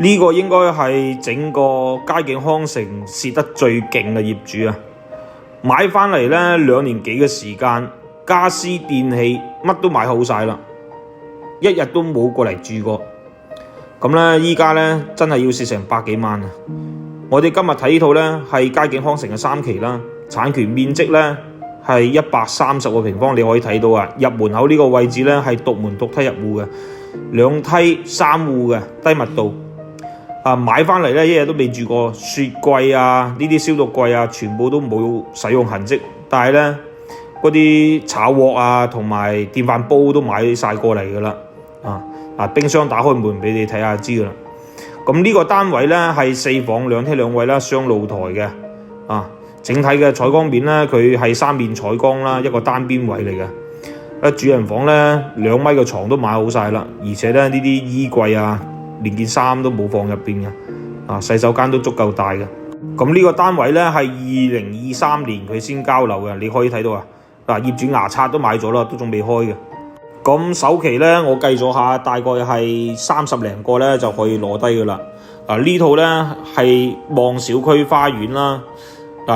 呢個應該係整個佳景康城蝕得最勁嘅業主啊！買返嚟呢2年幾嘅時間，家私電器乜都買好晒啦，一日都冇過嚟住過。咁呢，依家呢真係要蝕成百幾萬啊！我哋今日睇呢套呢係佳景康城嘅3期啦，產權面積呢係130個平方，你可以睇到啊。入門口呢個位置呢係獨門獨梯入戶嘅，2梯3戶嘅低密度。買返嚟呢一日都未住過，雪櫃啊呢啲消毒櫃啊全部都冇使用痕跡，但係呢嗰啲炒鑊啊同埋電飯煲都買晒過嚟㗎啦。冰箱打開門俾你睇下就知㗎啦。咁呢個單位呢係4房2廳2衛啦，雙露台嘅。整體嘅採光面呢，佢係3面採光啦，一個單邊位嚟嘅。主人房呢2米嘅床都買好晒啦，而且呢啲衣櫃啊連件衫都冇放入邊嘅。洗手間都足夠大嘅。咁呢個單位呢係2023年佢先交樓嘅，你可以睇到業主牙刷都買咗啦，都仲未開嘅。咁首期呢，我計咗下，大概係30零個呢就可以攞低㗎啦。呢套呢係望小區花園啦。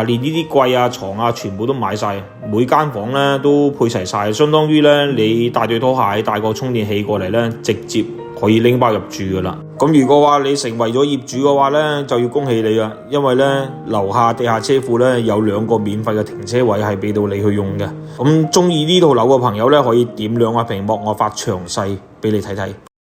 連呢啲櫃啊、床啊，全部都買晒，每間房呢都配齊晒，相當於呢你帶對拖鞋、帶個充電器過嚟呢，直接可以拎包入住㗎啦。咁如果話你成為咗業主嘅話呢，就要恭喜你啦，因為呢樓下地下車庫呢有2個免費嘅停車位係俾到你去用嘅。咁中意呢套樓嘅朋友呢，可以點2下屏幕，我發詳細俾你睇睇。